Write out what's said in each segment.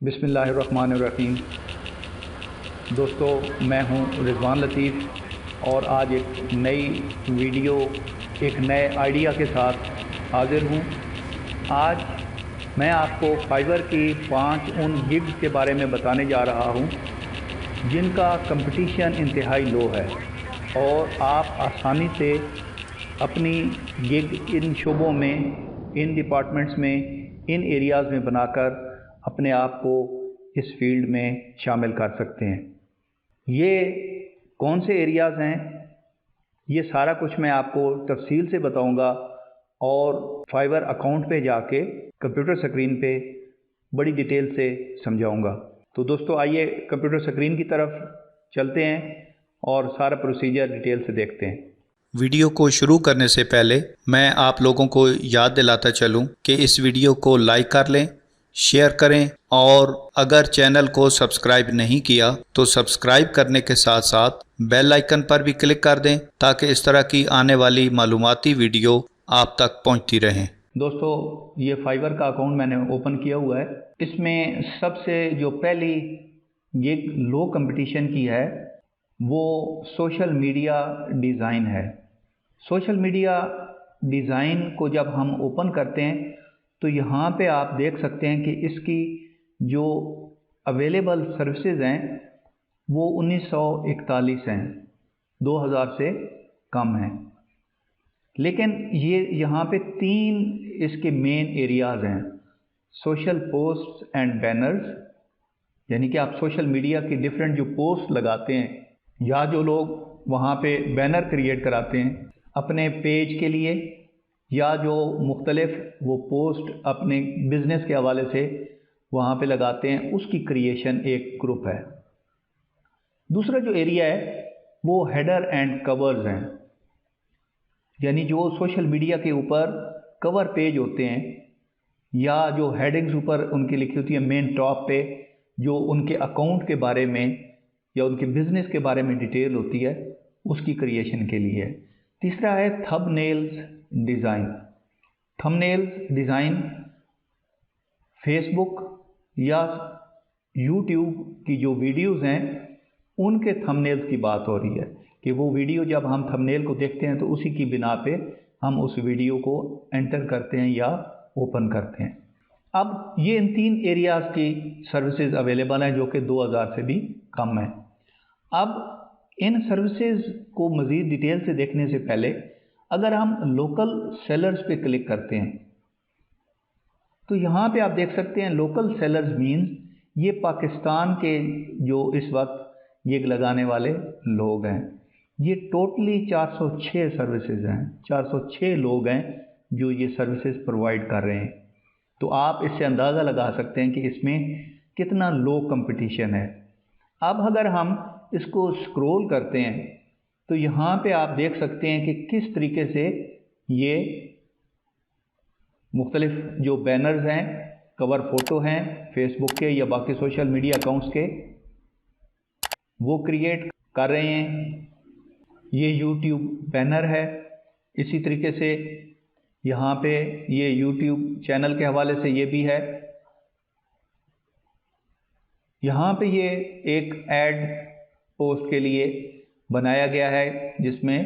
बिस्मिल्लाहिर्रहमानिर्रहीम। दोस्तों, मैं हूं रिज़वान लतीफ़ और आज एक नई वीडियो, एक नए आइडिया के साथ हाज़िर हूं। आज मैं आपको फाइवर की 5 उन गिग्स के बारे में बताने जा रहा हूं जिनका कंपटीशन इंतहाई लो है और आप आसानी से अपनी गिग इन शोबों में, इन डिपार्टमेंट्स में, इन एरियाज़ में बनाकर अपने आप को इस फील्ड में शामिल कर सकते हैं। ये कौन से एरियाज़ हैं, ये सारा कुछ मैं आपको तफसील से बताऊंगा और फाइवर अकाउंट पे जाके कंप्यूटर स्क्रीन पे बड़ी डिटेल से समझाऊंगा। तो दोस्तों, आइए कंप्यूटर स्क्रीन की तरफ चलते हैं और सारा प्रोसीजर डिटेल से देखते हैं। वीडियो को शुरू करने से पहले मैं आप लोगों को याद दिलाता चलूं कि इस वीडियो को लाइक कर लें, शेयर करें और अगर चैनल को सब्सक्राइब नहीं किया तो सब्सक्राइब करने के साथ साथ बेल आइकन पर भी क्लिक कर दें ताकि इस तरह की आने वाली मालूमाती वीडियो आप तक पहुंचती रहें। दोस्तों, ये फाइवर का अकाउंट मैंने ओपन किया हुआ है। इसमें सबसे जो पहली गिग लो कंपटीशन की है वो सोशल मीडिया डिज़ाइन है। सोशल मीडिया डिज़ाइन को जब हम ओपन करते हैं तो यहाँ पे आप देख सकते हैं कि इसकी जो अवेलेबल सर्विसेज हैं वो 1941 हैं, 2000 से कम हैं। लेकिन ये यहाँ पे 3 इसके मेन एरियाज़ हैं: सोशल पोस्ट्स एंड बैनर्स, यानी कि आप सोशल मीडिया की डिफरेंट जो पोस्ट लगाते हैं या जो लोग वहाँ पे बैनर क्रिएट कराते हैं अपने पेज के लिए, या जो मुख्तलिफ वो पोस्ट अपने बिजनेस के हवाले से वहाँ पे लगाते हैं, उसकी क्रिएशन एक ग्रुप है। दूसरा जो एरिया है वो हेडर एंड कवर्स हैं, यानी जो सोशल मीडिया के ऊपर कवर पेज होते हैं या जो हेडिंग्स ऊपर उनकी लिखी होती है मेन टॉप पे, जो उनके अकाउंट के बारे में या उनके बिजनेस के बारे में डिटेल होती है, उसकी क्रिएशन के लिए। तीसरा है thumbnails design. Thumbnails design Facebook या यूट्यूब की जो वीडियोज़ हैं उनके थंबनेल्स की बात हो रही है कि वो वीडियो जब हम थंबनेल को देखते हैं तो उसी की बिना पे हम उस वीडियो को एंटर करते हैं या ओपन करते हैं। अब ये इन 3 एरियाज़ की सर्विसेज अवेलेबल हैं जो कि 2000 से भी कम है। अब इन सर्विसेज को मज़ीद डिटेल से देखने से पहले अगर हम लोकल सेलर्स पे क्लिक करते हैं तो यहाँ पे आप देख सकते हैं लोकल सेलर्स मीन्स ये पाकिस्तान के जो इस वक्त गिग लगाने वाले लोग हैं। ये टोटली 406 सर्विसेज हैं, 406 लोग हैं जो ये सर्विसेज प्रोवाइड कर रहे हैं। तो आप इससे अंदाज़ा लगा सकते हैं कि इसमें कितना लो कंपटीशन है। अब अगर हम इसको स्क्रॉल करते हैं तो यहाँ पे आप देख सकते हैं कि किस तरीके से ये मुख्तलिफ जो बैनर्स हैं, कवर फ़ोटो हैं फेसबुक के या बाकी सोशल मीडिया अकाउंट्स के, वो क्रिएट कर रहे हैं। ये यूट्यूब बैनर है। इसी तरीके से यहाँ पे ये यूट्यूब चैनल के हवाले से ये भी है। यहाँ पे ये एक ऐड पोस्ट के लिए बनाया गया है जिसमें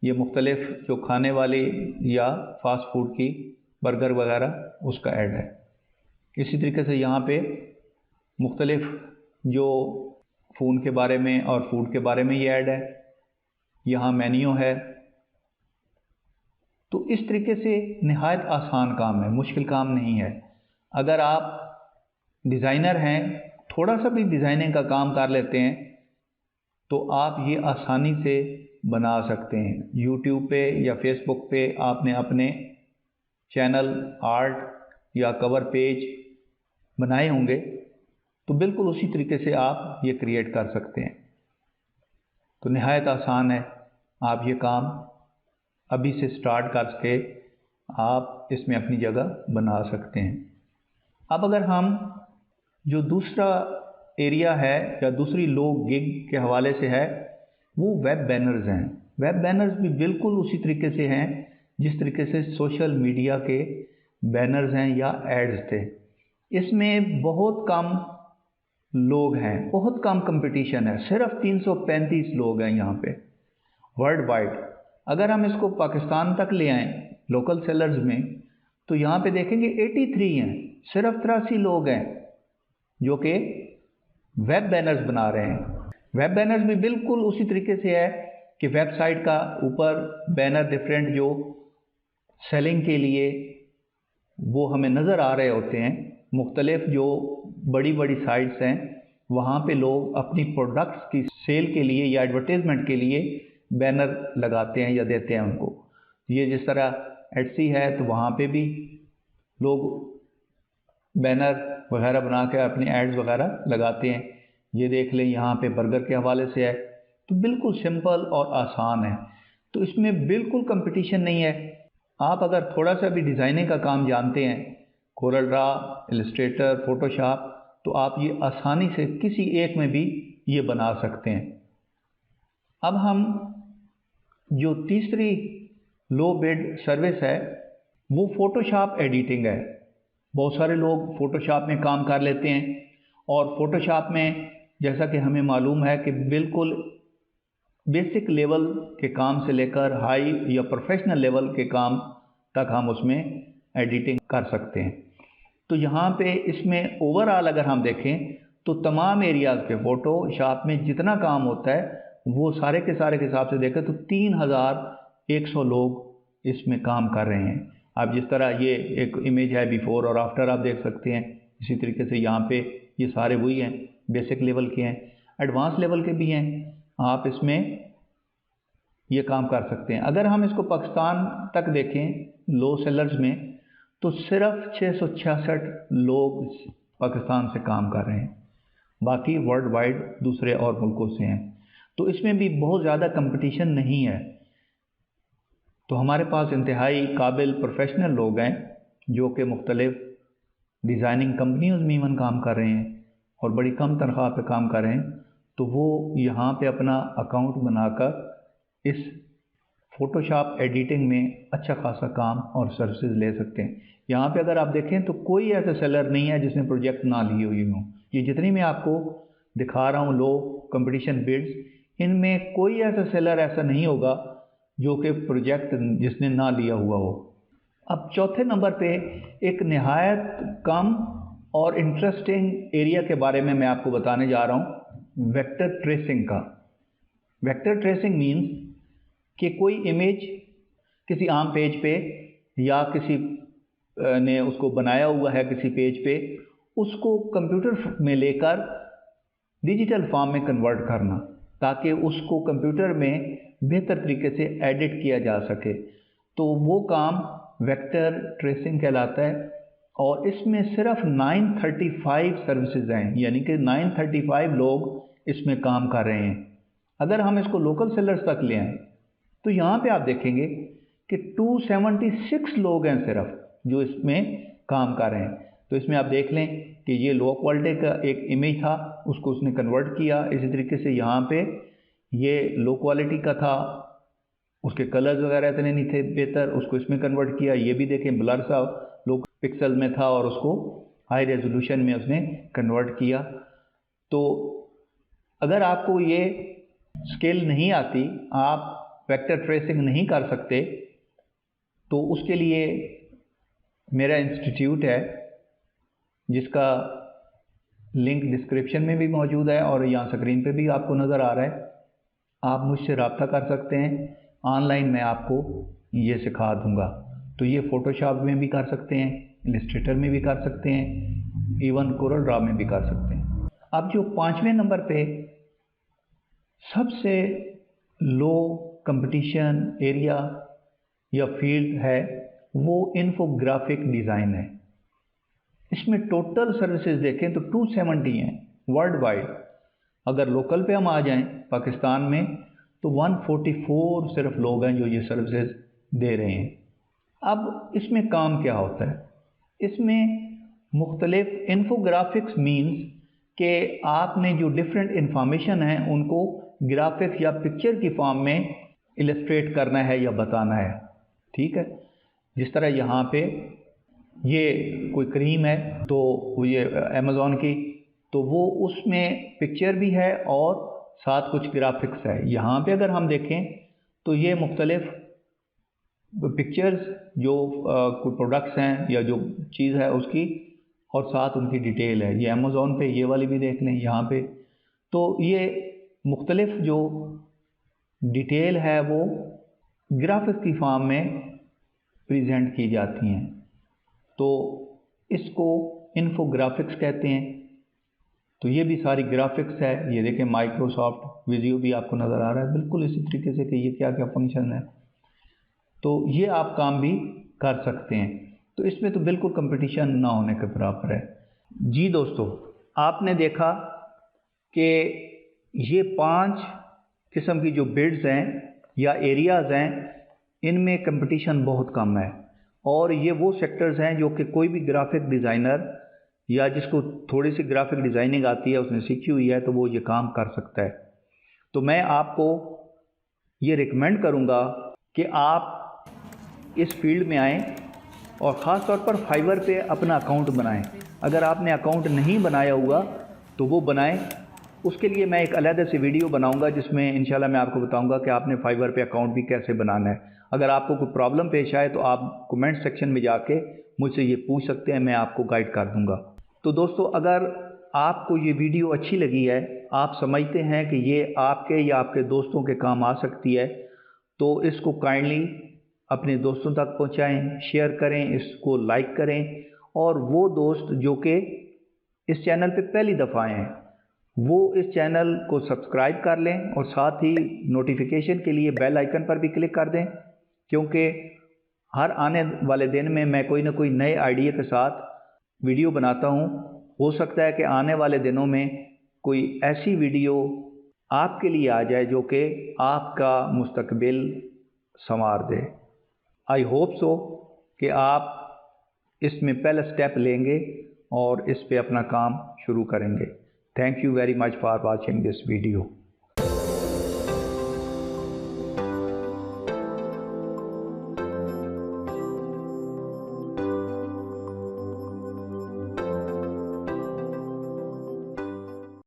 ये मुख्तलिफ जो खाने वाली या फास्ट फूड की बर्गर वगैरह उसका ऐड है। इसी तरीके से यहाँ पे मुख्तलिफ जो फ़ोन के बारे में और फूड के बारे में ये ऐड है। यहाँ मेन्यू है। तो इस तरीके से निहायत आसान काम है, मुश्किल काम नहीं है। अगर आप डिज़ाइनर हैं, थोड़ा सा भी डिज़ाइनिंग का काम कर लेते हैं तो आप ये आसानी से बना सकते हैं। यूट्यूब पे या फेसबुक पे आपने अपने चैनल आर्ट या कवर पेज बनाए होंगे तो बिल्कुल उसी तरीके से आप ये क्रिएट कर सकते हैं। तो निहायत आसान है। आप ये काम अभी से स्टार्ट करके आप इसमें अपनी जगह बना सकते हैं। अब अगर हम जो दूसरा एरिया है या दूसरी लो गिग के हवाले से है वो वेब बैनर्स हैं। वेब बैनर्स भी बिल्कुल उसी तरीके से हैं जिस तरीके से सोशल मीडिया के बैनर्स हैं या एड्स थे। इसमें बहुत कम लोग हैं, बहुत कम कंपटीशन है, सिर्फ 335 लोग हैं यहाँ पे वर्ल्ड वाइड। अगर हम इसको पाकिस्तान तक ले आएँ लोकल सेलर्स में, तो यहाँ पे देखेंगे 83 हैं, सिर्फ 83 लोग हैं जो कि वेब बैनर्स बना रहे हैं। वेब बैनर्स भी बिल्कुल उसी तरीके से है कि वेबसाइट का ऊपर बैनर डिफरेंट जो सेलिंग के लिए वो हमें नज़र आ रहे होते हैं। मुख्तलिफ जो बड़ी बड़ी साइट्स हैं वहाँ पे लोग अपनी प्रोडक्ट्स की सेल के लिए या एडवर्टीज़मेंट के लिए बैनर लगाते हैं या देते हैं उनको। ये जिस तरह एटसी है तो वहाँ पे भी लोग बैनर वगैरह बना के अपनी एड्स वगैरह लगाते हैं। ये देख लें यहाँ पे बर्गर के हवाले से है, तो बिल्कुल सिंपल और आसान है, तो इसमें बिल्कुल कंपटीशन नहीं है। आप अगर थोड़ा सा भी डिज़ाइनिंग का काम जानते हैं, कोरल ड्रा, इलस्ट्रेटर, फोटोशॉप, तो आप ये आसानी से किसी एक में भी ये बना सकते हैं। अब हम जो तीसरी लो बिड सर्विस है वो फ़ोटोशॉप एडिटिंग है। बहुत सारे लोग फ़ोटोशॉप में काम कर लेते हैं और फ़ोटोशॉप में जैसा कि हमें मालूम है कि बिल्कुल बेसिक लेवल के काम से लेकर हाई या प्रोफेशनल लेवल के काम तक हम उसमें एडिटिंग कर सकते हैं। तो यहाँ पे इसमें ओवरऑल अगर हम देखें तो तमाम एरियाज़ पे फ़ोटोशॉप में जितना काम होता है वो सारे के हिसाब से देखें तो 3100 लोग इसमें काम कर रहे हैं। आप जिस तरह ये एक इमेज है बिफोर और आफ्टर आप देख सकते हैं, इसी तरीके से यहाँ पे ये सारे वही हैं, बेसिक लेवल के हैं, एडवांस लेवल के भी हैं। आप इसमें ये काम कर सकते हैं। अगर हम इसको पाकिस्तान तक देखें लो सेलर्स में, तो सिर्फ 666 लोग पाकिस्तान से काम कर रहे हैं, बाकी वर्ल्ड वाइड दूसरे और मुल्कों से हैं। तो इसमें भी बहुत ज़्यादा कंपटीशन नहीं है। तो हमारे पास इंतहाई काबिल प्रोफेशनल लोग हैं जो कि मुख्तलिफ डिज़ाइनिंग कंपनियों में इवन काम कर रहे हैं और बड़ी कम तनख्वाह पे काम कर रहे हैं। तो वो यहाँ पे अपना अकाउंट बनाकर इस फ़ोटोशॉप एडिटिंग में अच्छा खासा काम और सर्विसेज ले सकते हैं। यहाँ पे अगर आप देखें तो कोई ऐसा सेलर नहीं है जिसने प्रोजेक्ट ना लिए हुई हों। ये जितनी मैं आपको दिखा रहा हूँ लो कंपटीशन बिड्स, इनमें कोई ऐसा सेलर ऐसा नहीं होगा जो कि प्रोजेक्ट जिसने ना लिया हुआ हो। अब चौथे नंबर पे एक नहायत कम और इंटरेस्टिंग एरिया के बारे में मैं आपको बताने जा रहा हूँ, वेक्टर ट्रेसिंग का। वेक्टर ट्रेसिंग मीन्स कि कोई इमेज किसी आम पेज पे या किसी ने उसको बनाया हुआ है किसी पेज पे, उसको कंप्यूटर में लेकर डिजिटल फॉर्म में कन्वर्ट करना ताकि उसको कंप्यूटर में बेहतर तरीके से एडिट किया जा सके, तो वो काम वेक्टर ट्रेसिंग कहलाता है। और इसमें सिर्फ 935 सर्विसेज हैं, यानी कि 935 लोग इसमें काम कर रहे हैं। अगर हम इसको लोकल सेलर्स तक ले आएँ तो यहाँ पे आप देखेंगे कि 276 लोग हैं सिर्फ जो इसमें काम कर रहे हैं। तो इसमें आप देख लें कि ये लो क्वालिटी का एक इमेज था, उसको उसने कन्वर्ट किया। इसी तरीके से यहाँ पे ये लो क्वालिटी का था, उसके कलर्स वगैरह इतने नहीं थे बेहतर, उसको इसमें कन्वर्ट किया। ये भी देखें ब्लर सा लो पिक्सल में था और उसको हाई रेजोल्यूशन में उसने कन्वर्ट किया। तो अगर आपको ये स्किल नहीं आती, आप वेक्टर ट्रेसिंग नहीं कर सकते, तो उसके लिए मेरा इंस्टीट्यूट है जिसका लिंक डिस्क्रिप्शन में भी मौजूद है और यहाँ स्क्रीन पे भी आपको नज़र आ रहा है। आप मुझसे रब्ता कर सकते हैं, ऑनलाइन मैं आपको ये सिखा दूँगा। तो ये फ़ोटोशॉप में भी कर सकते हैं, इलस्ट्रेटर में भी कर सकते हैं, इवन कोरल ड्रा में भी कर सकते हैं। अब जो 5वें नंबर पे सबसे लो कंपटीशन एरिया या फील्ड है वो इन्फोग्राफिक डिज़ाइन है। इसमें टोटल सर्विसेज देखें तो 270 हैं वर्ल्ड वाइड। अगर लोकल पे हम आ जाएं पाकिस्तान में तो 144 सिर्फ लोग हैं जो ये सर्विसेज दे रहे हैं। अब इसमें काम क्या होता है? इसमें मुख्तलिफ इन्फोग्राफिक्स मीन्स कि आपने जो डिफरेंट इंफॉर्मेशन है उनको ग्राफिक्स या पिक्चर की फॉर्म में इलस्ट्रेट करना है या बताना है, ठीक है। जिस तरह यहाँ पे ये कोई क्रीम है तो ये अमेज़ॉन की, तो वो उसमें पिक्चर भी है और साथ कुछ ग्राफिक्स है। यहाँ पे अगर हम देखें तो ये मुख्तलिफ पिक्चर्स जो कोई प्रोडक्ट्स हैं या जो चीज़ है उसकी, और साथ उनकी डिटेल है। ये अमेज़ॉन पे ये वाली भी देख लें यहाँ पे, तो ये मुख्तलिफ जो डिटेल है वो ग्राफिक्स की फॉर्म में प्रेजेंट की जाती हैं, तो इसको इन्फोग्राफिक्स कहते हैं। तो ये भी सारी ग्राफिक्स है। ये देखें माइक्रोसॉफ्ट विजियो भी आपको नज़र आ रहा है बिल्कुल इसी तरीके से कि ये क्या क्या फंक्शन है, तो ये आप काम भी कर सकते हैं। तो इसमें तो बिल्कुल कंपटीशन ना होने के बराबर है। जी दोस्तों, आपने देखा कि ये 5 किस्म की जो बिड्स हैं या एरियाज़ हैं, इनमें कंपटीशन बहुत कम है, और ये वो सेक्टर्स हैं जो कि कोई भी ग्राफिक डिज़ाइनर या जिसको थोड़ी सी ग्राफिक डिज़ाइनिंग आती है, उसने सीखी हुई है, तो वो ये काम कर सकता है। तो मैं आपको ये रिकमेंड करूँगा कि आप इस फील्ड में आएँ और ख़ास तौर पर फाइवर पे अपना अकाउंट बनाएं। अगर आपने अकाउंट नहीं बनाया हुआ तो वो बनाएं। उसके लिए मैं एक अलग से वीडियो बनाऊंगा जिसमें इंशाल्लाह मैं आपको बताऊंगा कि आपने फाइवर पे अकाउंट भी कैसे बनाना है। अगर आपको कोई प्रॉब्लम पेश आए तो आप कमेंट सेक्शन में जाके मुझसे ये पूछ सकते हैं, मैं आपको गाइड कर दूंगा। तो दोस्तों, अगर आपको ये वीडियो अच्छी लगी है, आप समझते हैं कि ये आपके या आपके दोस्तों के काम आ सकती है, तो इसको काइंडली अपने दोस्तों तक पहुंचाएं, शेयर करें, इसको लाइक करें, और वो दोस्त जो कि इस चैनल पे पहली दफ़ा आए हैं वो इस चैनल को सब्सक्राइब कर लें और साथ ही नोटिफिकेशन के लिए बेल आइकन पर भी क्लिक कर दें, क्योंकि हर आने वाले दिन में मैं कोई ना कोई नए आइडिया के साथ वीडियो बनाता हूँ। हो सकता है कि आने वाले दिनों में कोई ऐसी वीडियो आपके लिए आ जाए जो कि आपका मुस्तकबिल संवार दे। आई होप सो कि आप इसमें पहला स्टेप लेंगे और इस पे अपना काम शुरू करेंगे। Thank you very much for watching this video.